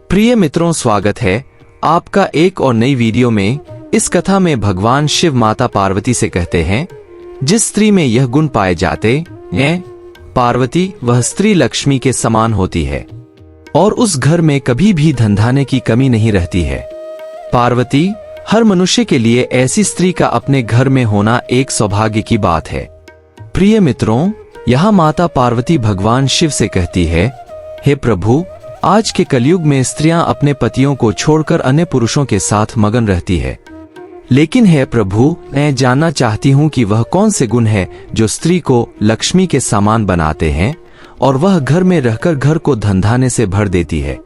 प्रिय मित्रों, स्वागत है आपका एक और नई वीडियो में। इस कथा में भगवान शिव माता पार्वती से कहते हैं, जिस स्त्री में यह गुण पाए जाते हैं पार्वती, वह स्त्री लक्ष्मी के समान होती है और उस घर में कभी भी धन-धान्य की कमी नहीं रहती है। पार्वती, हर मनुष्य के लिए ऐसी स्त्री का अपने घर में होना एक सौभाग्य की बात है। प्रिय मित्रों, यहाँ माता पार्वती भगवान शिव से कहती है, हे प्रभु, आज के कलयुग में स्त्रियां अपने पतियों को छोड़कर अन्य पुरुषों के साथ मगन रहती है। लेकिन हे प्रभु, मैं जानना चाहती हूँ कि वह कौन से गुण है जो स्त्री को लक्ष्मी के समान बनाते हैं और वह घर में रहकर घर को धन-धान्य से भर देती है।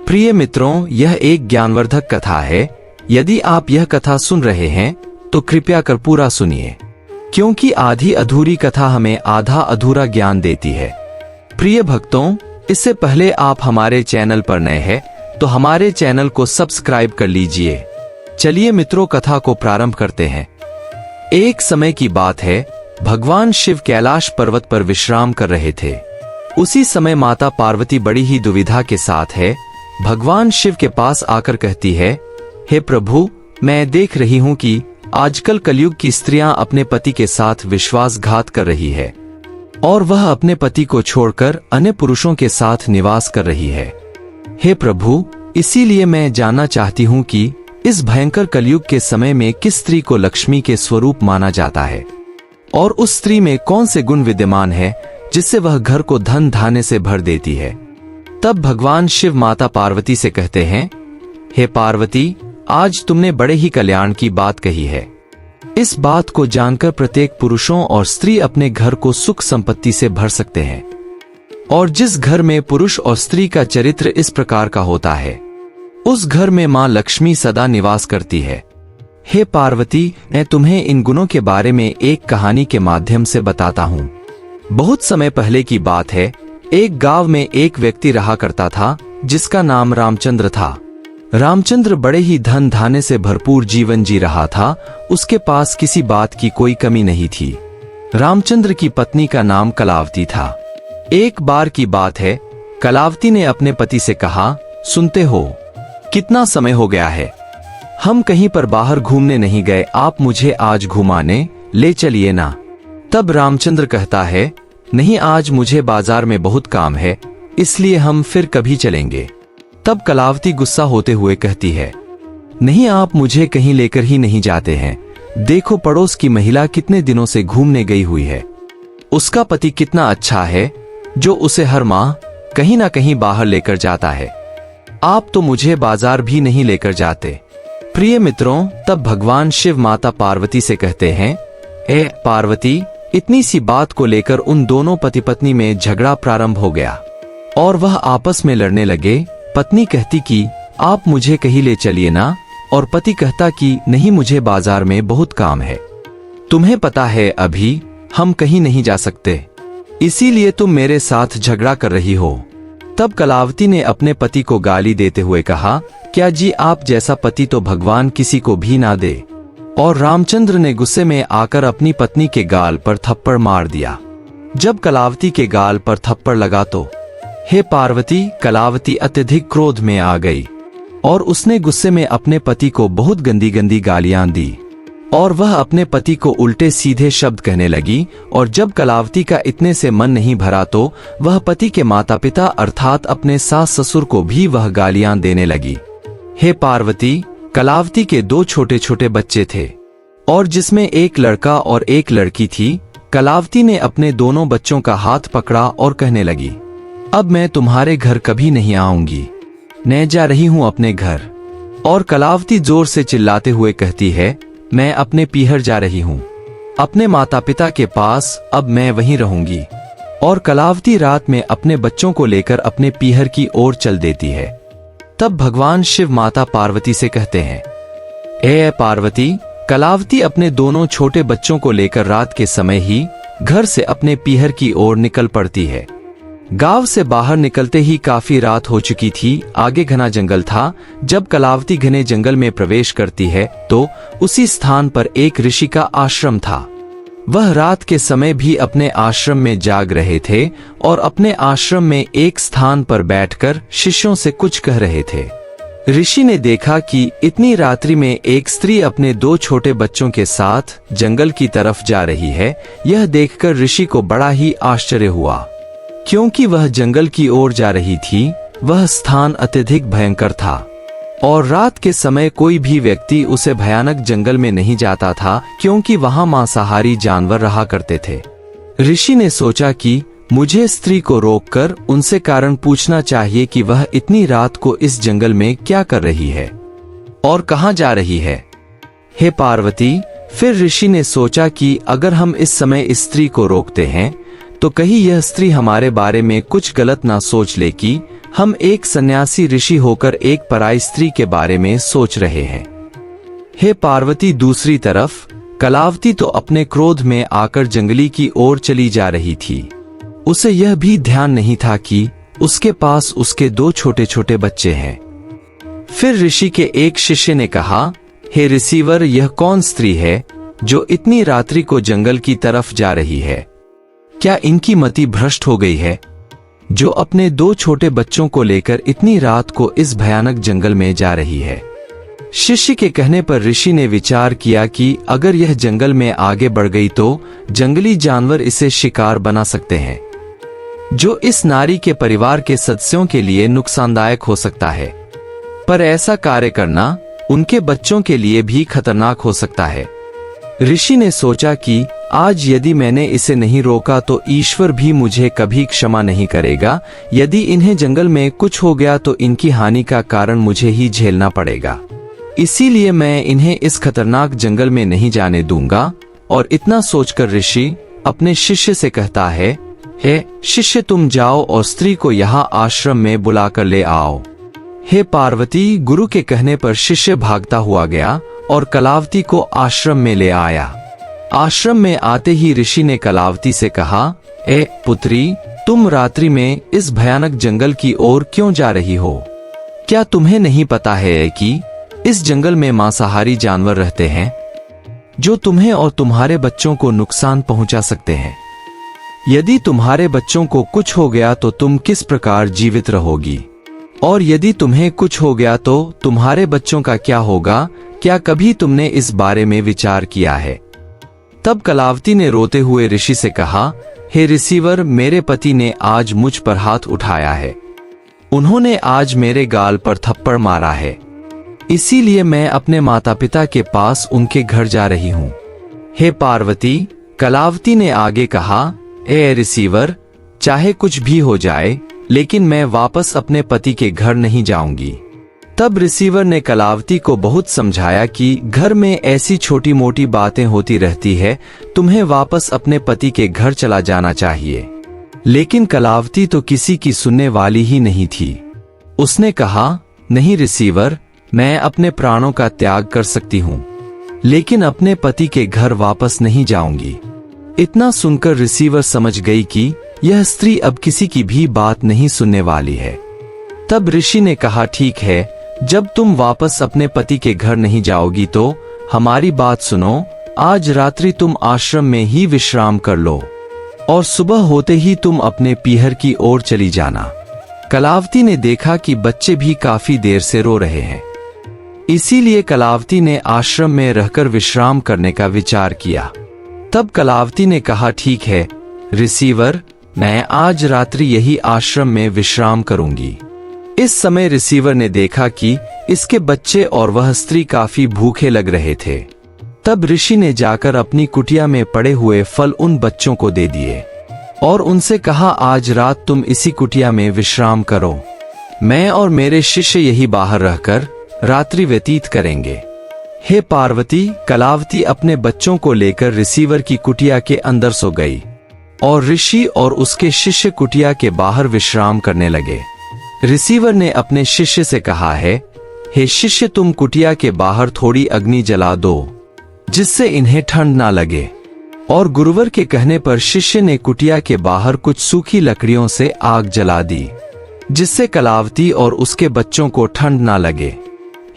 प्रिय मित्रों, यह एक ज्ञानवर्धक कथा है। यदि आप यह कथा सुन रहे हैं तो कृपया कर पूरा सुनिए, क्योंकि आधी अधूरी कथा हमें आधा अधूरा ज्ञान देती है। प्रिय भक्तों, इससे पहले आप हमारे चैनल पर नए हैं तो हमारे चैनल को सब्सक्राइब कर लीजिए। चलिए मित्रों, कथा को प्रारंभ करते हैं। एक समय की बात है, भगवान शिव कैलाश पर्वत पर विश्राम कर रहे थे। उसी समय माता पार्वती बड़ी ही दुविधा के साथ है। भगवान शिव के पास आकर कहती है, हे प्रभु, मैं देख रही हूँ कि आजकल कलयुग की स्त्रियां अपने पति के साथ विश्वासघात कर रही है और वह अपने पति को छोड़कर अन्य पुरुषों के साथ निवास कर रही है। हे प्रभु, इसीलिए मैं जानना चाहती हूँ कि इस भयंकर कलयुग के समय में किस स्त्री को लक्ष्मी के स्वरूप माना जाता है और उस स्त्री में कौन से गुण विद्यमान है जिससे वह घर को धन धान्य से भर देती है। तब भगवान शिव माता पार्वती से कहते हैं, हे पार्वती, आज तुमने बड़े ही कल्याण की बात कही है। इस बात को जानकर प्रत्येक पुरुषों और स्त्री अपने घर को सुख संपत्ति से भर सकते हैं। और जिस घर में पुरुष और स्त्री का चरित्र इस प्रकार का होता है, उस घर में मां लक्ष्मी सदा निवास करती है। हे पार्वती, मैं तुम्हें इन गुणों के बारे में एक कहानी के माध्यम से बताता हूँ। बहुत समय पहले की बात है। एक गांव में एक व्यक्ति रहा करता था जिसका नाम रामचंद्र था। रामचंद्र बड़े ही धन धान्य से भरपूर जीवन जी रहा था। उसके पास किसी बात की कोई कमी नहीं थी। रामचंद्र की पत्नी का नाम कलावती था। एक बार की बात है, कलावती ने अपने पति से कहा, सुनते हो, कितना समय हो गया है, हम कहीं पर बाहर घूमने नहीं गए, आप मुझे आज घुमाने ले चलिए ना। तब रामचंद्र कहता है, नहीं, आज मुझे बाजार में बहुत काम है, इसलिए हम फिर कभी चलेंगे। तब कलावती गुस्सा होते हुए कहती है, नहीं, आप मुझे कहीं लेकर ही नहीं जाते हैं। देखो, पड़ोस की महिला कितने दिनों से घूमने गई हुई है। उसका पति कितना अच्छा है जो उसे हर माह कहीं ना कहीं बाहर लेकर जाता है। आप तो मुझे बाजार भी नहीं लेकर जाते। प्रिय मित्रों, तब भगवान शिव माता पार्वती से कहते हैं, ए पार्वती, इतनी सी बात को लेकर उन दोनों पति पत्नी में झगड़ा प्रारंभ हो गया और वह आपस में लड़ने लगे। पत्नी कहती कि आप मुझे कहीं ले चलिए ना, और पति कहता कि नहीं, मुझे बाजार में बहुत काम है। तुम्हें पता है अभी हम कहीं नहीं जा सकते, इसीलिए तुम मेरे साथ झगड़ा कर रही हो। तब कलावती ने अपने पति को गाली देते हुए कहा, क्या जी, आप जैसा पति तो भगवान किसी को भी ना दे। और रामचंद्र ने गुस्से में आकर अपनी पत्नी के गाल पर थप्पड़ मार दिया। जब कलावती के गाल पर थप्पड़ लगा तो हे पार्वती, कलावती अत्यधिक क्रोध में आ गई और उसने गुस्से में अपने पति को बहुत गंदी गंदी गालियां दी और वह अपने पति को उल्टे सीधे शब्द कहने लगी। और जब कलावती का इतने से मन नहीं भरा तो वह पति के माता पिता अर्थात अपने सास ससुर को भी वह गालियां देने लगी। हे पार्वती, कलावती के दो छोटे छोटे बच्चे थे और जिसमें एक लड़का और एक लड़की थी। कलावती ने अपने दोनों बच्चों का हाथ पकड़ा और कहने लगी, अब मैं तुम्हारे घर कभी नहीं आऊंगी, मैं जा रही हूं अपने घर। और कलावती जोर से चिल्लाते हुए कहती है, मैं अपने पीहर जा रही हूं, अपने माता पिता के पास, अब मैं वहीं रहूंगी। और कलावती रात में अपने बच्चों को लेकर अपने पीहर की ओर चल देती है। तब भगवान शिव माता पार्वती से कहते हैं, ए पार्वती, कलावती अपने दोनों छोटे बच्चों को लेकर रात के समय ही घर से अपने पीहर की ओर निकल पड़ती है। गांव से बाहर निकलते ही काफी रात हो चुकी थी। आगे घना जंगल था। जब कलावती घने जंगल में प्रवेश करती है तो उसी स्थान पर एक ऋषि का आश्रम था। वह रात के समय भी अपने आश्रम में जाग रहे थे और अपने आश्रम में एक स्थान पर बैठकर शिष्यों से कुछ कह रहे थे। ऋषि ने देखा कि इतनी रात्रि में एक स्त्री अपने 2 छोटे बच्चों के साथ जंगल की तरफ जा रही है। यह देखकर ऋषि को बड़ा ही आश्चर्य हुआ, क्योंकि वह जंगल की ओर जा रही थी। वह स्थान अत्यधिक भयंकर था और रात के समय कोई भी व्यक्ति उसे भयानक जंगल में नहीं जाता था, क्योंकि वहां मांसाहारी जानवर रहा करते थे। ऋषि ने सोचा कि मुझे स्त्री को रोककर उनसे कारण पूछना चाहिए कि वह इतनी रात को इस जंगल में क्या कर रही है और कहां जा रही है। हे पार्वती, फिर ऋषि ने सोचा कि अगर हम इस समय इस स्त्री को रोकते हैं तो कहीं यह स्त्री हमारे बारे में कुछ गलत ना सोच ले कि हम एक सन्यासी ऋषि होकर एक पराई स्त्री के बारे में सोच रहे हैं। हे पार्वती, दूसरी तरफ कलावती तो अपने क्रोध में आकर जंगली की ओर चली जा रही थी। उसे यह भी ध्यान नहीं था कि उसके पास उसके 2 छोटे छोटे बच्चे हैं। फिर ऋषि के एक शिष्य ने कहा, हे रिसीवर, यह कौन स्त्री है जो इतनी रात्रि को जंगल की तरफ जा रही है? क्या इनकी मति भ्रष्ट हो गई है जो अपने 2 छोटे बच्चों को लेकर इतनी रात को इस भयानक जंगल में जा रही है? शिष्य के कहने पर ऋषि ने विचार किया कि अगर यह जंगल में आगे बढ़ गई तो जंगली जानवर इसे शिकार बना सकते हैं, जो इस नारी के परिवार के सदस्यों के लिए नुकसानदायक हो सकता है। पर ऐसा कार्य करना उनके बच्चों के लिए भी खतरनाक हो सकता है। ऋषि ने सोचा कि आज यदि मैंने इसे नहीं रोका तो ईश्वर भी मुझे कभी क्षमा नहीं करेगा। यदि इन्हें जंगल में कुछ हो गया तो इनकी हानि का कारण मुझे ही झेलना पड़ेगा। इसीलिए मैं इन्हें इस खतरनाक जंगल में नहीं जाने दूंगा। और इतना सोचकर ऋषि अपने शिष्य से कहता है, हे शिष्य, तुम जाओ और स्त्री को यहाँ आश्रम में बुलाकर ले आओ। हे पार्वती, गुरु के कहने पर शिष्य भागता हुआ गया और कलावती को आश्रम में ले आया। आश्रम में आते ही ऋषि ने कलावती से कहा, ए पुत्री, तुम रात्रि में इस भयानक जंगल की ओर क्यों जा रही हो? क्या तुम्हें नहीं पता है कि इस जंगल में मांसाहारी जानवर रहते हैं जो तुम्हें और तुम्हारे बच्चों को नुकसान पहुंचा सकते हैं? यदि तुम्हारे बच्चों को कुछ हो गया तो तुम किस प्रकार जीवित रहोगी? और यदि तुम्हें कुछ हो गया तो तुम्हारे बच्चों का क्या होगा? क्या कभी तुमने इस बारे में विचार किया है? तब कलावती ने रोते हुए ऋषि से कहा, हे रिसीवर, मेरे पति ने आज मुझ पर हाथ उठाया है। उन्होंने आज मेरे गाल पर थप्पड़ मारा है। इसीलिए मैं अपने माता पिता के पास उनके घर जा रही हूँ। हे पार्वती, कलावती ने आगे कहा, ए रिसीवर, चाहे कुछ भी हो जाए लेकिन मैं वापस अपने पति के घर नहीं जाऊंगी। तब रिसीवर ने कलावती को बहुत समझाया कि घर में ऐसी छोटी मोटी बातें होती रहती है, तुम्हें वापस अपने पति के घर चला जाना चाहिए। लेकिन कलावती तो किसी की सुनने वाली ही नहीं थी। उसने कहा, नहीं रिसीवर, मैं अपने प्राणों का त्याग कर सकती हूँ, लेकिन अपने पति के घर वापस नहीं जाऊंगी। इतना सुनकर रिसीवर समझ गई कि यह स्त्री अब किसी की भी बात नहीं सुनने वाली है। तब ऋषि ने कहा, ठीक है, जब तुम वापस अपने पति के घर नहीं जाओगी तो हमारी बात सुनो। आज रात्रि तुम आश्रम में ही विश्राम कर लो और सुबह होते ही तुम अपने पीहर की ओर चली जाना। कलावती ने देखा कि बच्चे भी काफी देर से रो रहे हैं, इसीलिए कलावती ने आश्रम में रहकर विश्राम करने का विचार किया। तब कलावती ने कहा, ठीक है रिसीवर, मैं आज रात्रि यही आश्रम में विश्राम करूंगी। इस समय रिसीवर ने देखा कि इसके बच्चे और वह स्त्री काफी भूखे लग रहे थे। तब ऋषि ने जाकर अपनी कुटिया में पड़े हुए फल उन बच्चों को दे दिए और उनसे कहा, आज रात तुम इसी कुटिया में विश्राम करो। मैं और मेरे शिष्य यही बाहर रहकर रात्रि व्यतीत करेंगे। हे पार्वती, कलावती अपने बच्चों को लेकर रिसीवर की कुटिया के अंदर सो गई और ऋषि और उसके शिष्य कुटिया के बाहर विश्राम करने लगे। रिसीवर ने अपने शिष्य से कहा है, हे शिष्य, तुम कुटिया के बाहर थोड़ी अग्नि जला दो जिससे इन्हें ठंड ना लगे। और गुरुवर के कहने पर शिष्य ने कुटिया के बाहर कुछ सूखी लकड़ियों से आग जला दी जिससे कलावती और उसके बच्चों को ठंड ना लगे।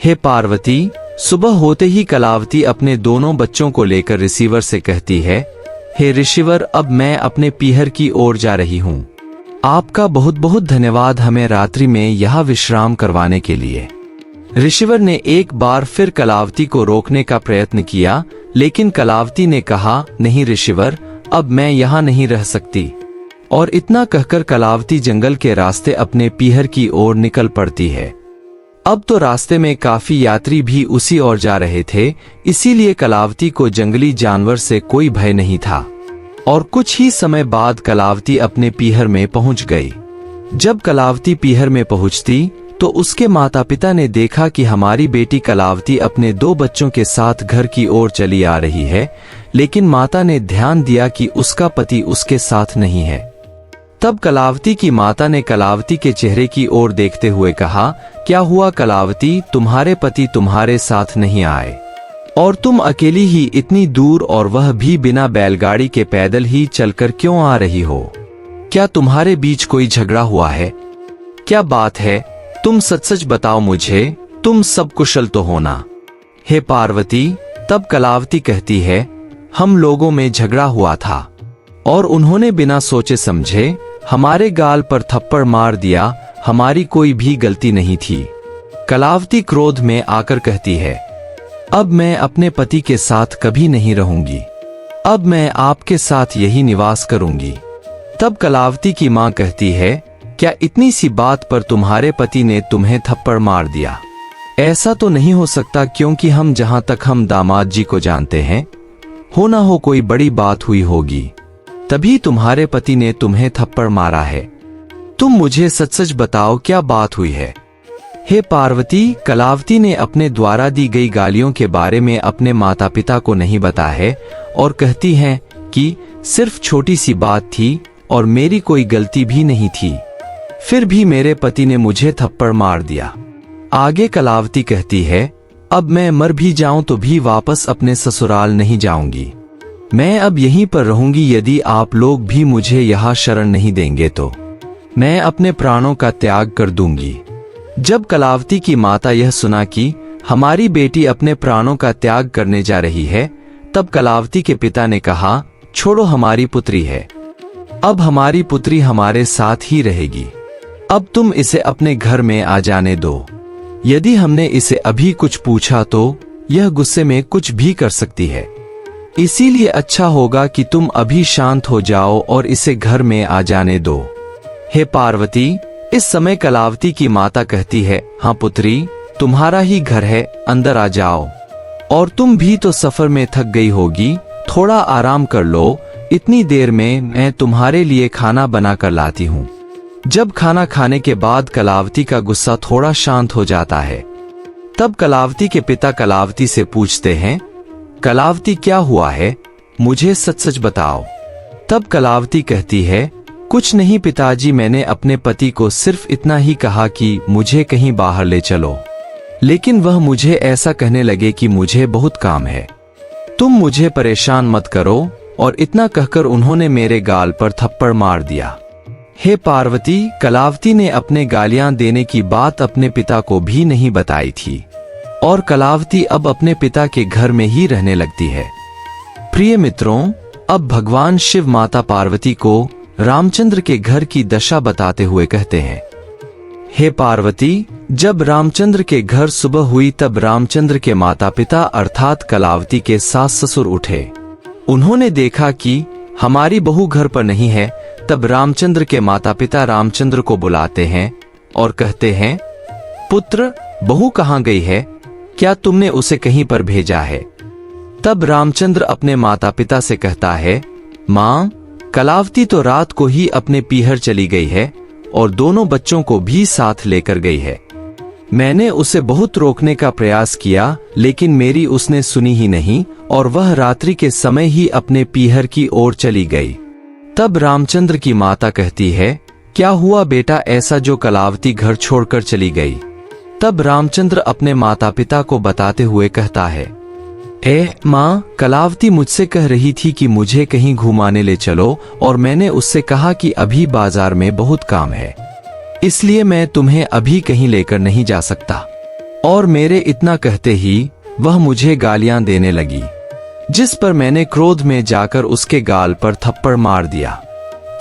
हे पार्वती, सुबह होते ही कलावती अपने दोनों बच्चों को लेकर रिसीवर से कहती है, हे ऋषिवर, अब मैं अपने पीहर की ओर जा रही हूँ। आपका बहुत बहुत धन्यवाद हमें रात्रि में यहाँ विश्राम करवाने के लिए। ऋषिवर ने एक बार फिर कलावती को रोकने का प्रयत्न किया, लेकिन कलावती ने कहा, नहीं ऋषिवर, अब मैं यहाँ नहीं रह सकती। और इतना कहकर कलावती जंगल के रास्ते अपने पीहर की ओर निकल पड़ती है। अब तो रास्ते में काफी यात्री भी उसी ओर जा रहे थे, इसीलिए कलावती को जंगली जानवर से कोई भय नहीं था। और कुछ ही समय बाद कलावती अपने पीहर में पहुंच गई। जब कलावती पीहर में पहुंचती तो उसके माता पिता ने देखा कि हमारी बेटी कलावती अपने 2 बच्चों के साथ घर की ओर चली आ रही है, लेकिन माता ने ध्यान दिया कि उसका पति उसके साथ नहीं है। तब कलावती की माता ने कलावती के चेहरे की ओर देखते हुए कहा, क्या हुआ कलावती, तुम्हारे पति तुम्हारे साथ नहीं आए और तुम अकेली ही इतनी दूर, और वह भी बिना बैलगाड़ी के पैदल ही चलकर क्यों आ रही हो? क्या तुम्हारे बीच कोई झगड़ा हुआ है? क्या बात है? तुम सच सच बताओ मुझे, तुम सब कुशल तो हो ना? हे पार्वती, तब कलावती कहती है, हम लोगों में झगड़ा हुआ था और उन्होंने बिना सोचे समझे हमारे गाल पर थप्पड़ मार दिया, हमारी कोई भी गलती नहीं थी। कलावती क्रोध में आकर कहती है, अब मैं अपने पति के साथ कभी नहीं रहूंगी, अब मैं आपके साथ यही निवास करूंगी। तब कलावती की मां कहती है, क्या इतनी सी बात पर तुम्हारे पति ने तुम्हें थप्पड़ मार दिया? ऐसा तो नहीं हो सकता, क्योंकि हम जहां तक हम दामाद जी को जानते हैं, हो ना हो कोई बड़ी बात हुई होगी, तभी तुम्हारे पति ने तुम्हें थप्पड़ मारा है। तुम मुझे सच सच बताओ, क्या बात हुई है? हे पार्वती, कलावती ने अपने द्वारा दी गई गालियों के बारे में अपने माता पिता को नहीं बताया है और कहती हैं कि सिर्फ छोटी सी बात थी और मेरी कोई गलती भी नहीं थी, फिर भी मेरे पति ने मुझे थप्पड़ मार दिया। आगे कलावती कहती है, अब मैं मर भी जाऊं तो भी वापस अपने ससुराल नहीं जाऊंगी, मैं अब यहीं पर रहूंगी। यदि आप लोग भी मुझे यहाँ शरण नहीं देंगे तो मैं अपने प्राणों का त्याग कर दूंगी। जब कलावती की माता यह सुना कि हमारी बेटी अपने प्राणों का त्याग करने जा रही है, तब कलावती के पिता ने कहा, छोड़ो, हमारी पुत्री है, अब हमारी पुत्री हमारे साथ ही रहेगी, अब तुम इसे अपने घर में आ जाने दो। यदि हमने इसे अभी कुछ पूछा तो यह गुस्से में कुछ भी कर सकती है, इसीलिए अच्छा होगा कि तुम अभी शांत हो जाओ और इसे घर में आ जाने दो। हे पार्वती, इस समय कलावती की माता कहती है, हाँ पुत्री, तुम्हारा ही घर है, अंदर आ जाओ, और तुम भी तो सफर में थक गई होगी, थोड़ा आराम कर लो, इतनी देर में मैं तुम्हारे लिए खाना बना कर लाती हूँ। जब खाना खाने के बाद कलावती का गुस्सा थोड़ा शांत हो जाता है, तब कलावती के पिता कलावती से पूछते हैं, कलावती क्या हुआ है, मुझे सच सच बताओ। तब कलावती कहती है, कुछ नहीं पिताजी, मैंने अपने पति को सिर्फ इतना ही कहा कि मुझे कहीं बाहर ले चलो, लेकिन वह मुझे ऐसा कहने लगे कि मुझे बहुत काम है, तुम मुझे परेशान मत करो, और इतना कहकर उन्होंने मेरे गाल पर थप्पड़ मार दिया। हे पार्वती, कलावती ने अपने गालियां देने की बात अपने पिता को भी नहीं बताई थी और कलावती अब अपने पिता के घर में ही रहने लगती है। प्रिय मित्रों, अब भगवान शिव माता पार्वती को रामचंद्र के घर की दशा बताते हुए कहते हैं, हे पार्वती, जब रामचंद्र के घर सुबह हुई तब रामचंद्र के माता पिता अर्थात कलावती के सास ससुर उठे। उन्होंने देखा कि हमारी बहू घर पर नहीं है। तब रामचंद्र के माता पिता रामचंद्र को बुलाते हैं और कहते हैं, पुत्र, बहू कहाँ गई है, क्या तुमने उसे कहीं पर भेजा है? तब रामचंद्र अपने माता पिता से कहता है, माँ, कलावती तो रात को ही अपने पीहर चली गई है और दोनों बच्चों को भी साथ लेकर गई है। मैंने उसे बहुत रोकने का प्रयास किया, लेकिन मेरी उसने सुनी ही नहीं और वह रात्रि के समय ही अपने पीहर की ओर चली गई। तब रामचंद्र की माता कहती है, क्या हुआ बेटा ऐसा जो कलावती घर छोड़कर चली गई? तब रामचंद्र अपने माता पिता को बताते हुए कहता है, माँ, कलावती मुझसे कह रही थी कि मुझे कहीं घुमाने ले चलो और मैंने उससे कहा कि अभी बाजार में बहुत काम है, इसलिए मैं तुम्हें अभी कहीं लेकर नहीं जा सकता। और मेरे इतना कहते ही वह मुझे गालियां देने लगी। जिस पर मैंने क्रोध में जाकर उसके गाल पर थप्पड़ मार दिया।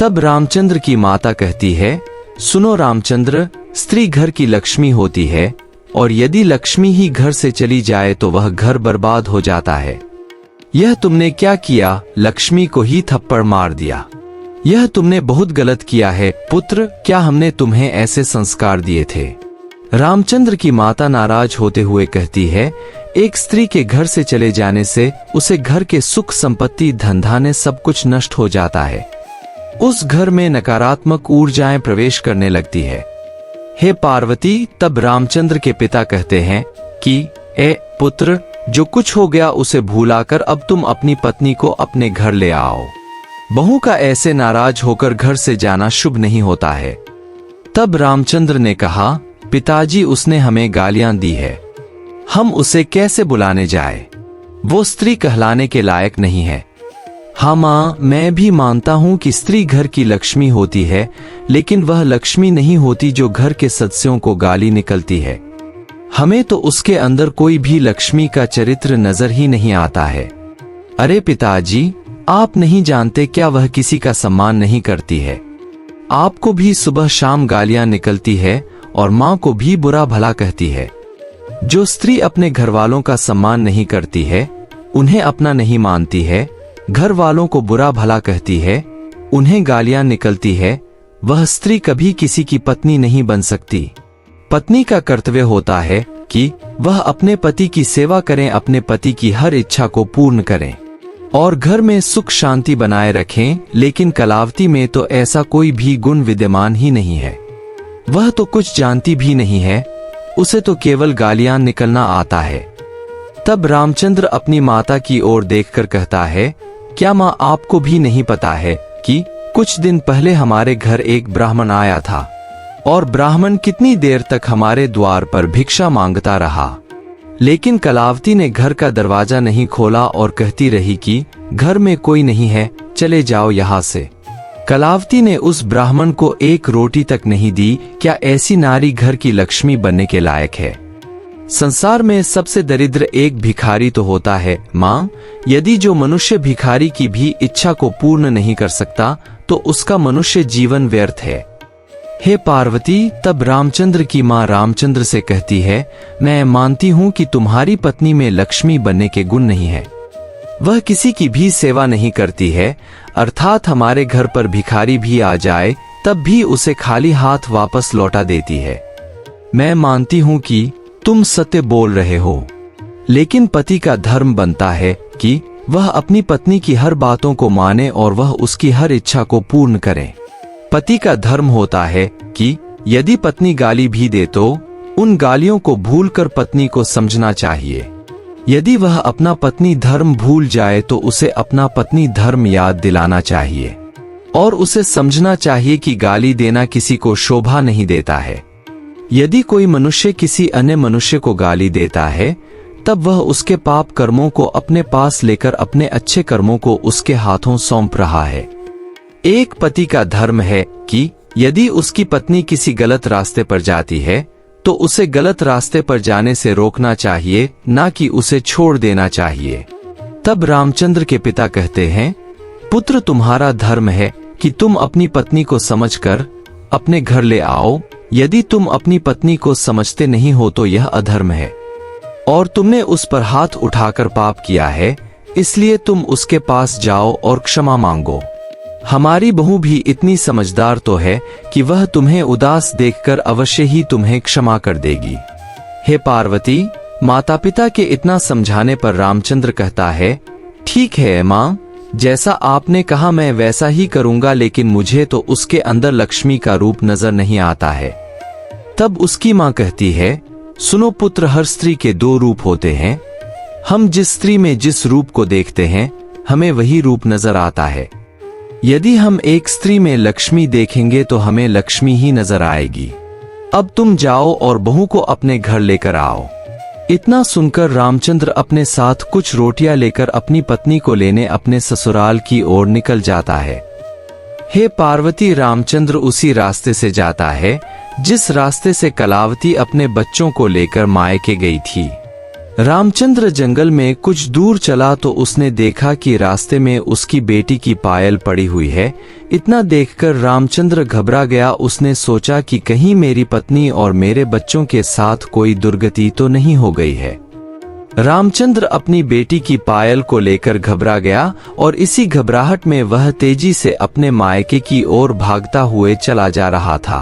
तब रामचंद्र की माता कहती है, सुनो रामचंद्र, स्त्री घर की लक्ष्मी होती है और यदि लक्ष्मी ही घर से चली जाए तो वह घर बर्बाद हो जाता है। यह तुमने क्या किया? लक्ष्मी को ही थप्पड़ मार दिया। यह तुमने बहुत गलत किया है पुत्र, क्या हमने तुम्हें ऐसे संस्कार दिए थे? रामचंद्र की माता नाराज होते हुए कहती है, एक स्त्री के घर से चले जाने से उसे घर के सुख संपत्ति धन सब कुछ नष्ट हो जाता है। उस घर में नकारात्मक ऊर्जाएं प्रवेश करने लगती है। हे पार्वती, तब रामचंद्र के पिता कहते हैं कि ए पुत्र, जो कुछ हो गया उसे भूलाकर अब तुम अपनी पत्नी को अपने घर ले आओ। बहू का ऐसे नाराज होकर घर से जाना शुभ नहीं होता है। तब रामचंद्र ने कहा, पिताजी, उसने हमें गालियां दी है, हम उसे कैसे बुलाने जाए? वो स्त्री कहलाने के लायक नहीं है। हाँ माँ, मैं भी मानता हूँ कि स्त्री घर की लक्ष्मी होती है, लेकिन वह लक्ष्मी नहीं होती जो घर के सदस्यों को गाली निकलती है। हमें तो उसके अंदर कोई भी लक्ष्मी का चरित्र नजर ही नहीं आता है। अरे पिताजी, आप नहीं जानते क्या वह किसी का सम्मान नहीं करती है? आपको भी सुबह शाम गालियां निकलती है और माँ को भी बुरा भला कहती है। जो स्त्री अपने घर वालों का सम्मान नहीं करती है, उन्हें अपना नहीं मानती है, घर वालों को बुरा भला कहती है, उन्हें गालियां निकलती है, वह स्त्री कभी किसी की पत्नी नहीं बन सकती। पत्नी का कर्तव्य होता है कि वह अपने पति की सेवा करें, अपने पति की हर इच्छा को पूर्ण करें और घर में सुख शांति बनाए रखें। लेकिन कलावती में तो ऐसा कोई भी गुण विद्यमान ही नहीं है। वह तो कुछ जानती भी नहीं है, उसे तो केवल गालियां निकलना आता है। तब रामचंद्र अपनी माता की ओर देखकर कहता है, क्या माँ, आपको भी नहीं पता है कि कुछ दिन पहले हमारे घर एक ब्राह्मण आया था और ब्राह्मण कितनी देर तक हमारे द्वार पर भिक्षा मांगता रहा, लेकिन कलावती ने घर का दरवाजा नहीं खोला और कहती रही कि घर में कोई नहीं है, चले जाओ यहाँ से। कलावती ने उस ब्राह्मण को एक रोटी तक नहीं दी। क्या ऐसी नारी घर की लक्ष्मी बनने के लायक है? संसार में सबसे दरिद्र एक भिखारी तो होता है माँ। यदि जो मनुष्य भिखारी की भी इच्छा को पूर्ण नहीं कर सकता तो उसका मनुष्य जीवन व्यर्थ है। हे पार्वती, तब रामचंद्र की माँ रामचंद्र से कहती है, मैं मानती हूँ कि तुम्हारी पत्नी में लक्ष्मी बनने के गुण नहीं है। वह किसी की भी सेवा नहीं करती है, अर्थात हमारे घर पर भिखारी भी आ जाए तब भी उसे खाली हाथ वापस लौटा देती है। मैं मानती हूँ कि तुम सत्य बोल रहे हो, लेकिन पति का धर्म बनता है कि वह अपनी पत्नी की हर बातों को माने और वह उसकी हर इच्छा को पूर्ण करे। पति का धर्म होता है कि यदि पत्नी गाली भी दे तो उन गालियों को भूलकर पत्नी को समझना चाहिए। यदि वह अपना पत्नी धर्म भूल जाए तो उसे अपना पत्नी धर्म याद दिलाना चाहिए और उसे समझना चाहिए कि गाली देना किसी को शोभा नहीं देता है। यदि कोई मनुष्य किसी अन्य मनुष्य को गाली देता है तब वह उसके पाप कर्मों को अपने पास लेकर अपने अच्छे कर्मों को उसके हाथों सौंप रहा है। एक पति का धर्म है कि यदि उसकी पत्नी किसी गलत रास्ते पर जाती है तो उसे गलत रास्ते पर जाने से रोकना चाहिए, ना कि उसे छोड़ देना चाहिए। तब रामचंद्र के पिता कहते हैं, पुत्र, तुम्हारा धर्म है कि तुम अपनी पत्नी को समझकर अपने घर ले आओ। यदि तुम अपनी पत्नी को समझते नहीं हो तो यह अधर्म है और तुमने उस पर हाथ उठाकर पाप किया है, इसलिए तुम उसके पास जाओ और क्षमा मांगो। हमारी बहू भी इतनी समझदार तो है कि वह तुम्हें उदास देखकर अवश्य ही तुम्हें क्षमा कर देगी। हे पार्वती, माता पिता के इतना समझाने पर रामचंद्र कहता है, ठीक है माँ, जैसा आपने कहा मैं वैसा ही करूंगा, लेकिन मुझे तो उसके अंदर लक्ष्मी का रूप नजर नहीं आता है। तब उसकी माँ कहती है, सुनो पुत्र, हर स्त्री के दो रूप होते हैं। हम जिस स्त्री में जिस रूप को देखते हैं हमें वही रूप नजर आता है। यदि हम एक स्त्री में लक्ष्मी देखेंगे तो हमें लक्ष्मी ही नजर आएगी। अब तुम जाओ और बहू को अपने घर लेकर आओ। इतना सुनकर रामचंद्र अपने साथ कुछ रोटियां लेकर अपनी पत्नी को लेने अपने ससुराल की ओर निकल जाता है। हे पार्वती, रामचंद्र उसी रास्ते से जाता है जिस रास्ते से कलावती अपने बच्चों को लेकर मायके गई थी। रामचंद्र जंगल में कुछ दूर चला तो उसने देखा कि रास्ते में उसकी बेटी की पायल पड़ी हुई है। इतना देखकर रामचंद्र घबरा गया। उसने सोचा कि कहीं मेरी पत्नी और मेरे बच्चों के साथ कोई दुर्गति तो नहीं हो गई है। रामचंद्र अपनी बेटी की पायल को लेकर घबरा गया और इसी घबराहट में वह तेजी से अपने मायके की ओर भागता हुए चला जा रहा था।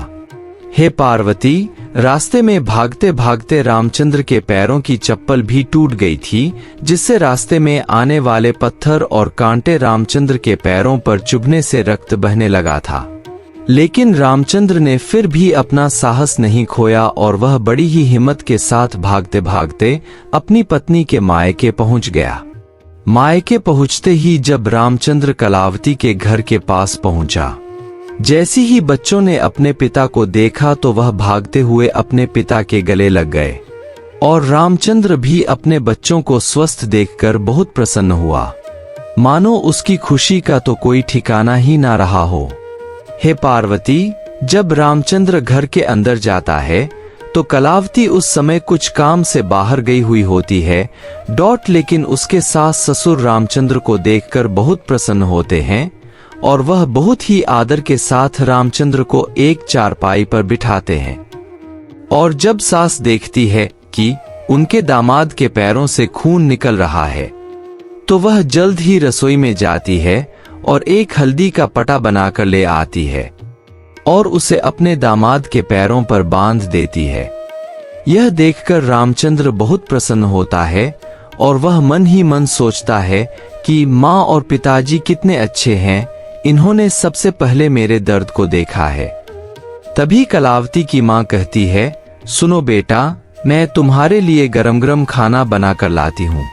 हे पार्वती, रास्ते में भागते भागते रामचंद्र के पैरों की चप्पल भी टूट गई थी, जिससे रास्ते में आने वाले पत्थर और कांटे रामचंद्र के पैरों पर चुभने से रक्त बहने लगा था। लेकिन रामचंद्र ने फिर भी अपना साहस नहीं खोया और वह बड़ी ही हिम्मत के साथ भागते भागते अपनी पत्नी के मायके पहुंच गया। मायके पहुंचते ही जब रामचंद्र कलावती के घर के पास पहुंचा, जैसी ही बच्चों ने अपने पिता को देखा तो वह भागते हुए अपने पिता के गले लग गए और रामचंद्र भी अपने बच्चों को स्वस्थ देखकर बहुत प्रसन्न हुआ, मानो उसकी खुशी का तो कोई ठिकाना ही ना रहा हो। हे पार्वती, जब रामचंद्र घर के अंदर जाता है तो कलावती उस समय कुछ काम से बाहर गई हुई होती है। लेकिन उसके सास ससुर रामचंद्र को देखकर बहुत प्रसन्न होते हैं और वह बहुत ही आदर के साथ रामचंद्र को एक चारपाई पर बिठाते हैं। और जब सास देखती है कि उनके दामाद के पैरों से खून निकल रहा है तो वह जल्द ही रसोई में जाती है और एक हल्दी का पटा बनाकर ले आती है और उसे अपने दामाद के पैरों पर बांध देती है। यह देखकर रामचंद्र बहुत प्रसन्न होता है और वह मन ही मन सोचता है कि माँ और पिताजी कितने अच्छे हैं, इन्होंने सबसे पहले मेरे दर्द को देखा है। तभी कलावती की माँ कहती है, सुनो बेटा, मैं तुम्हारे लिए गरम गरम खाना बनाकर लाती हूँ।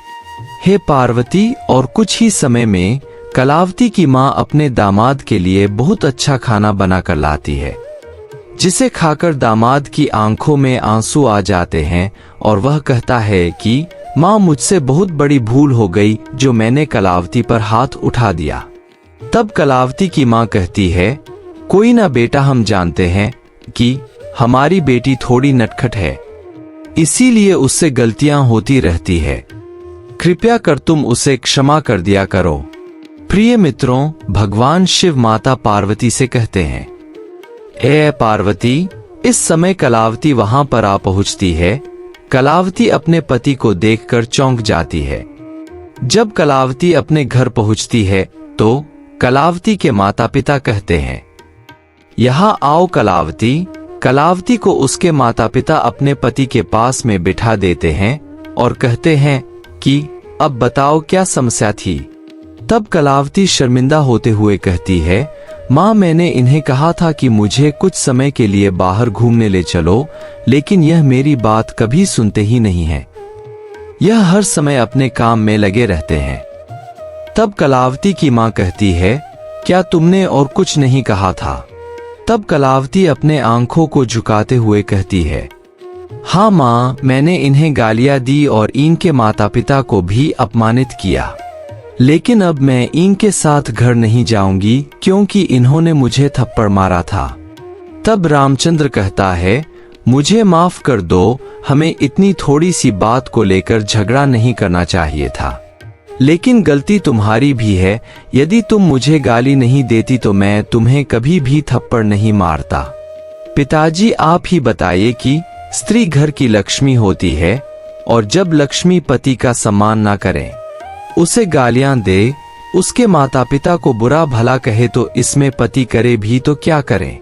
हे पार्वती, और कुछ ही समय में कलावती की माँ अपने दामाद के लिए बहुत अच्छा खाना बनाकर लाती है, जिसे खाकर दामाद की आंखों में आंसू आ जाते हैं और वह कहता है कि माँ, मुझसे बहुत बड़ी भूल हो गई जो मैंने कलावती पर हाथ उठा दिया। तब कलावती की माँ कहती है, कोई ना बेटा, हम जानते हैं कि हमारी बेटी थोड़ी नटखट है, इसीलिए उससे गलतियां होती रहती है। कृपया कर तुम उसे क्षमा कर दिया करो। प्रिय मित्रों, भगवान शिव माता पार्वती से कहते हैं, हे पार्वती, इस समय कलावती वहां पर आ पहुंचती है। कलावती अपने पति को देखकर चौंक जाती है। जब कलावती अपने घर पहुंचती है तो कलावती के माता पिता कहते हैं, यहाँ आओ कलावती। कलावती को उसके माता पिता अपने पति के पास में बिठा देते हैं और कहते हैं कि अब बताओ क्या समस्या थी। तब कलावती शर्मिंदा होते हुए कहती है, माँ, मैंने इन्हें कहा था कि मुझे कुछ समय के लिए बाहर घूमने ले चलो, लेकिन यह मेरी बात कभी सुनते ही नहीं है। यह हर समय अपने काम में लगे रहते हैं। तब कलावती की माँ कहती है, क्या तुमने और कुछ नहीं कहा था? तब कलावती अपने आंखों को झुकाते हुए कहती है, हाँ माँ, मैंने इन्हें गालियां दी और इनके माता पिता को भी अपमानित किया, लेकिन अब मैं इनके साथ घर नहीं जाऊंगी क्योंकि इन्होंने मुझे थप्पड़ मारा था। तब रामचंद्र कहता है, मुझे माफ कर दो, हमें इतनी थोड़ी सी बात को लेकर झगड़ा नहीं करना चाहिए था, लेकिन गलती तुम्हारी भी है। यदि तुम मुझे गाली नहीं देती तो मैं तुम्हें कभी भी थप्पड़ नहीं मारता। पिताजी, आप ही बताइए कि स्त्री घर की लक्ष्मी होती है और जब लक्ष्मी पति का सम्मान ना करे, उसे गालियां दे, उसके माता पिता को बुरा भला कहे, तो इसमें पति करे भी तो क्या करे।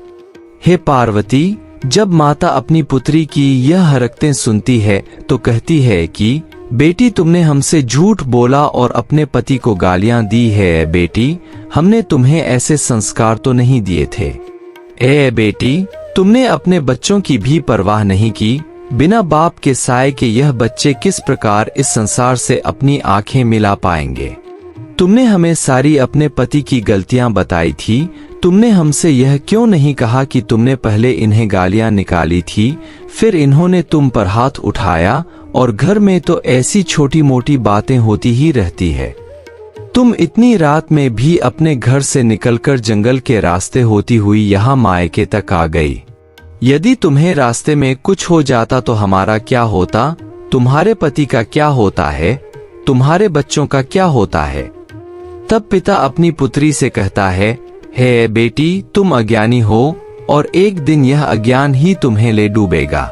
हे पार्वती, जब माता अपनी पुत्री की यह हरकतें सुनती है तो कहती है कि बेटी, तुमने हमसे झूठ बोला और अपने पति को गालियां दी है। बेटी, हमने तुम्हें ऐसे संस्कार तो नहीं दिए थे। ए बेटी, तुमने अपने बच्चों की भी परवाह नहीं की। बिना बाप के साए के यह बच्चे किस प्रकार इस संसार से अपनी आंखें मिला पाएंगे। तुमने हमें सारी अपने पति की गलतियां बताई थी। तुमने हमसे यह क्यों नहीं कहा कि तुमने पहले इन्हें गालियां निकाली थी, फिर इन्होंने तुम पर हाथ उठाया, और घर में तो ऐसी छोटी मोटी बातें होती ही रहती है। तुम इतनी रात में भी अपने घर से निकलकर जंगल के रास्ते होती हुई यहाँ मायके तक आ गई। यदि तुम्हें रास्ते में कुछ हो जाता तो हमारा क्या होता? तुम्हारे पति का क्या होता है, तुम्हारे बच्चों का क्या होता है। तब पिता अपनी पुत्री से कहता है, हे बेटी, तुम अज्ञानी हो और एक दिन यह अज्ञान ही तुम्हें ले डूबेगा।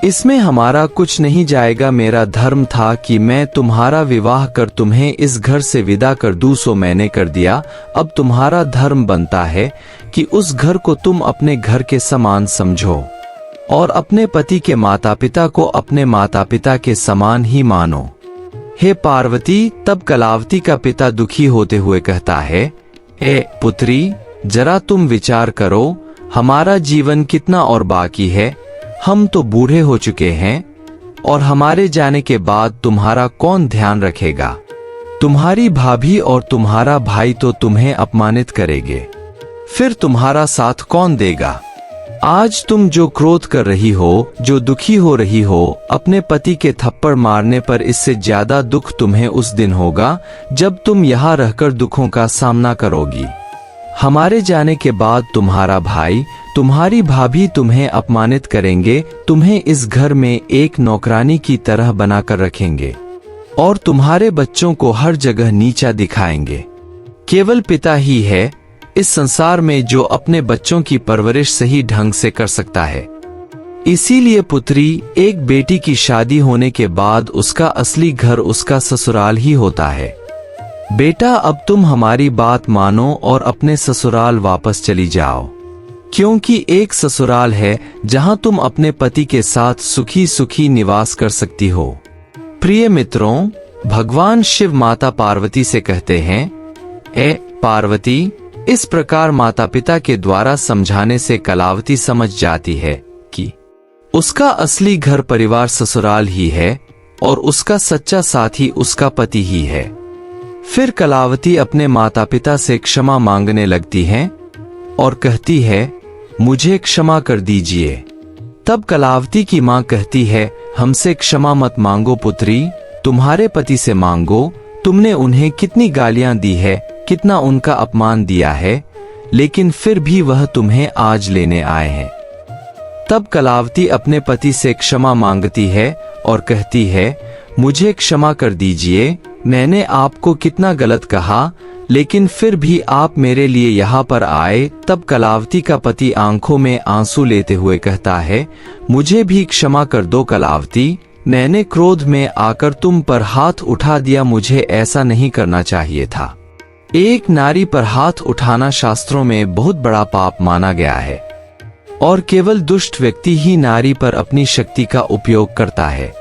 इसमें हमारा कुछ नहीं जाएगा। मेरा धर्म था कि मैं तुम्हारा विवाह कर तुम्हें इस घर से विदा कर दूं, सो मैंने कर दिया। अब तुम्हारा धर्म बनता है कि उस घर को तुम अपने घर के समान समझो और अपने पति के माता पिता को अपने माता पिता के समान ही मानो। हे पार्वती, तब कलावती का पिता दुखी होते हुए कहता है, हे पुत्री, जरा तुम विचार करो, हमारा जीवन कितना और बाकी है। हम तो बूढ़े हो चुके हैं और हमारे जाने के बाद तुम्हारा कौन ध्यान रखेगा। तुम्हारी भाभी और तुम्हारा भाई तो तुम्हें अपमानित करेंगे, फिर तुम्हारा साथ कौन देगा। आज तुम जो क्रोध कर रही हो, जो दुखी हो रही हो अपने पति के थप्पड़ मारने पर, इससे ज्यादा दुख तुम्हें उस दिन होगा जब तुम यहाँ रहकर दुखों का सामना करोगी। हमारे जाने के बाद तुम्हारा भाई, तुम्हारी भाभी तुम्हें अपमानित करेंगे, तुम्हें इस घर में एक नौकरानी की तरह बनाकर रखेंगे और तुम्हारे बच्चों को हर जगह नीचा दिखाएंगे। केवल पिता ही है इस संसार में जो अपने बच्चों की परवरिश सही ढंग से कर सकता है। इसीलिए पुत्री, एक बेटी की शादी होने के बाद उसका असली घर उसका ससुराल ही होता है। बेटा, अब तुम हमारी बात मानो और अपने ससुराल वापस चली जाओ, क्योंकि एक ससुराल है जहां तुम अपने पति के साथ सुखी सुखी निवास कर सकती हो। प्रिय मित्रों, भगवान शिव माता पार्वती से कहते हैं, ए पार्वती, इस प्रकार माता पिता के द्वारा समझाने से कलावती समझ जाती है कि उसका असली घर परिवार ससुराल ही है और उसका सच्चा साथी उसका पति ही है। फिर कलावती अपने माता पिता से क्षमा मांगने लगती है और कहती है, मुझे क्षमा कर दीजिए। तब कलावती की मां कहती है, हमसे क्षमा मत मांगो पुत्री, तुम्हारे पति से मांगो। तुमने उन्हें कितनी गालियां दी है, कितना उनका अपमान दिया है, लेकिन फिर भी वह तुम्हें आज लेने आए हैं। तब कलावती अपने पति से क्षमा मांगती है और कहती है, मुझे क्षमा कर दीजिए, मैंने आपको कितना गलत कहा, लेकिन फिर भी आप मेरे लिए यहाँ पर आए। तब कलावती का पति आंखों में आंसू लेते हुए कहता है, मुझे भी क्षमा कर दो कलावती, मैंने क्रोध में आकर तुम पर हाथ उठा दिया, मुझे ऐसा नहीं करना चाहिए था। एक नारी पर हाथ उठाना शास्त्रों में बहुत बड़ा पाप माना गया है और केवल दुष्ट व्यक्ति ही नारी पर अपनी शक्ति का उपयोग करता है।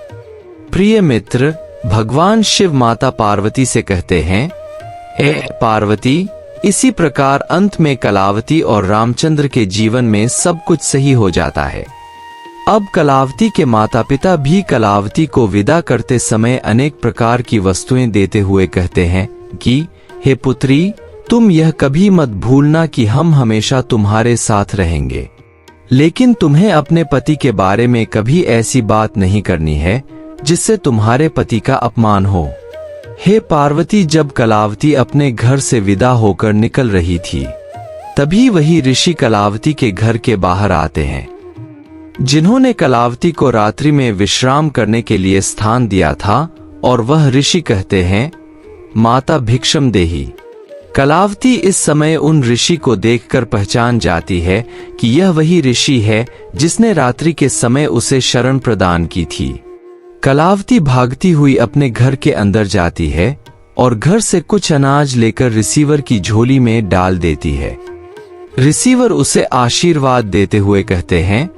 प्रिय मित्र, भगवान शिव माता पार्वती से कहते हैं, ए पार्वती, इसी प्रकार अंत में कलावती और रामचंद्र के जीवन में सब कुछ सही हो जाता है। अब कलावती के माता पिता भी कलावती को विदा करते समय अनेक प्रकार की वस्तुएं देते हुए कहते हैं कि हे पुत्री, तुम यह कभी मत भूलना कि हम हमेशा तुम्हारे साथ रहेंगे, लेकिन तुम्हें अपने पति के बारे में कभी ऐसी बात नहीं करनी है जिससे तुम्हारे पति का अपमान हो। हे पार्वती, जब कलावती अपने घर से विदा होकर निकल रही थी, तभी वही ऋषि कलावती के घर के बाहर आते हैं, जिन्होंने कलावती को रात्रि में विश्राम करने के लिए स्थान दिया था, और वह ऋषि कहते हैं, माता भिक्षम देही। कलावती इस समय उन ऋषि को देखकर पहचान जाती है कि यह वही ऋषि है जिसने रात्रि के समय उसे शरण प्रदान की थी। कलावती भागती हुई अपने घर के अंदर जाती है और घर से कुछ अनाज लेकर रिसीवर की झोली में डाल देती है। रिसीवर उसे आशीर्वाद देते हुए कहते हैं,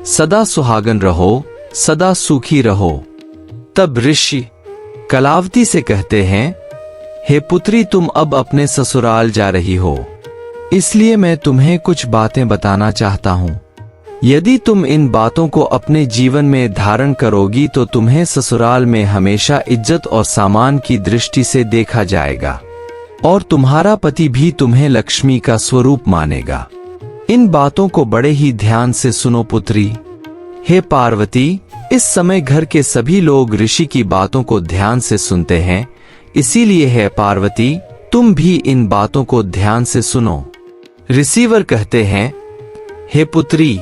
सदा सुहागन रहो, सदा सुखी रहो। तब ऋषि कलावती से कहते हैं, हे पुत्री, तुम अब अपने ससुराल जा रही हो, इसलिए मैं तुम्हें कुछ बातें बताना चाहता हूँ। यदि तुम इन बातों को अपने जीवन में धारण करोगी तो तुम्हें ससुराल में हमेशा इज्जत और सम्मान की दृष्टि से देखा जाएगा और तुम्हारा पति भी तुम्हें लक्ष्मी का स्वरूप मानेगा। इन बातों को बड़े ही ध्यान से सुनो पुत्री। हे पार्वती, इस समय घर के सभी लोग ऋषि की बातों को ध्यान से सुनते हैं, इसीलिए है पार्वती, तुम भी इन बातों को ध्यान से सुनो। रिसीवर कहते हैं, हे पुत्री,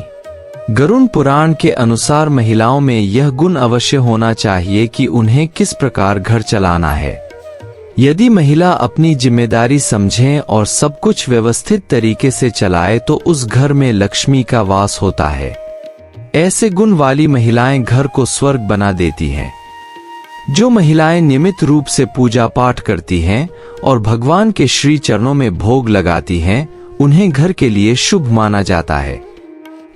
गरुड़ पुराण के अनुसार महिलाओं में यह गुण अवश्य होना चाहिए कि उन्हें किस प्रकार घर चलाना है। यदि महिला अपनी जिम्मेदारी समझे और सब कुछ व्यवस्थित तरीके से चलाए तो उस घर में लक्ष्मी का वास होता है। ऐसे गुण वाली महिलाएं घर को स्वर्ग बना देती हैं। जो महिलाएं नियमित रूप से पूजा पाठ करती हैं और भगवान के श्री चरणों में भोग लगाती हैं, उन्हें घर के लिए शुभ माना जाता है।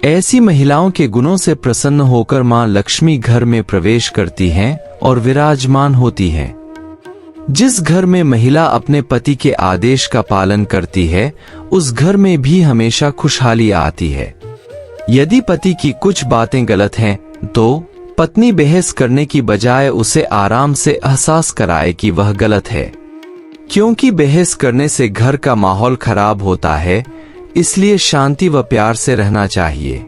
ऐसी महिलाओं के गुणों से प्रसन्न होकर मां लक्ष्मी घर में प्रवेश करती हैं और विराजमान होती हैं। जिस घर में महिला अपने पति के आदेश का पालन करती है, उस घर में भी हमेशा खुशहाली आती है। यदि पति की कुछ बातें गलत हैं, तो पत्नी बहस करने की बजाय उसे आराम से एहसास कराए कि वह गलत है, क्योंकि बहस करने से घर का माहौल खराब होता है। इसलिए शांति व प्यार से रहना चाहिए।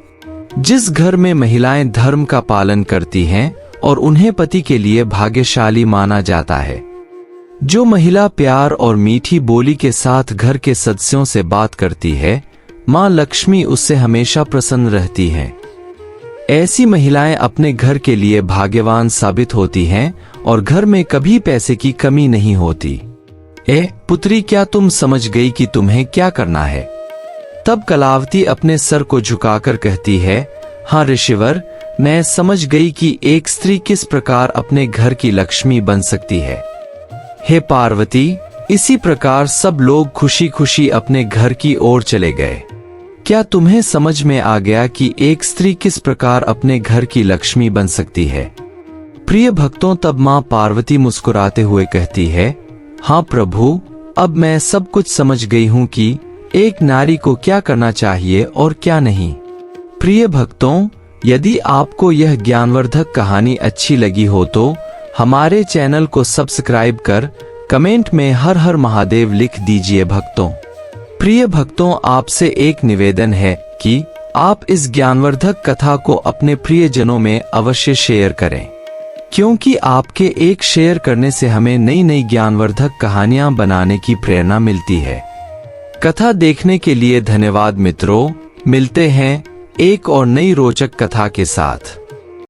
जिस घर में महिलाएं धर्म का पालन करती हैं और उन्हें पति के लिए भाग्यशाली माना जाता है। जो महिला प्यार और मीठी बोली के साथ घर के सदस्यों से बात करती है, मां लक्ष्मी उससे हमेशा प्रसन्न रहती हैं। ऐसी महिलाएं अपने घर के लिए भाग्यवान साबित होती हैं और घर में कभी पैसे की कमी नहीं होती। पुत्री, क्या तुम समझ गई कि तुम्हें क्या करना है? तब कलावती अपने सर को झुकाकर कहती है, हाँ ऋषिवर, मैं समझ गई कि एक स्त्री किस प्रकार अपने घर की लक्ष्मी बन सकती है। हे पार्वती, इसी प्रकार सब लोग खुशी खुशी अपने घर की ओर चले गए। क्या तुम्हें समझ में आ गया कि एक स्त्री किस प्रकार अपने घर की लक्ष्मी बन सकती है? प्रिय भक्तों, तब मां पार्वती मुस्कुराते हुए कहती है, हाँ प्रभु, अब मैं सब कुछ समझ गई हूँ कि एक नारी को क्या करना चाहिए और क्या नहीं। प्रिय भक्तों, यदि आपको यह ज्ञानवर्धक कहानी अच्छी लगी हो तो हमारे चैनल को सब्सक्राइब कर कमेंट में हर हर महादेव लिख दीजिए। भक्तों, प्रिय भक्तों, आपसे एक निवेदन है कि आप इस ज्ञानवर्धक कथा को अपने प्रियजनों में अवश्य शेयर करें, क्योंकि आपके एक शेयर करने से हमें नई नई ज्ञानवर्धक कहानियां बनाने की प्रेरणा मिलती है। कथा देखने के लिए धन्यवाद मित्रों। मिलते हैं एक और नई रोचक कथा के साथ।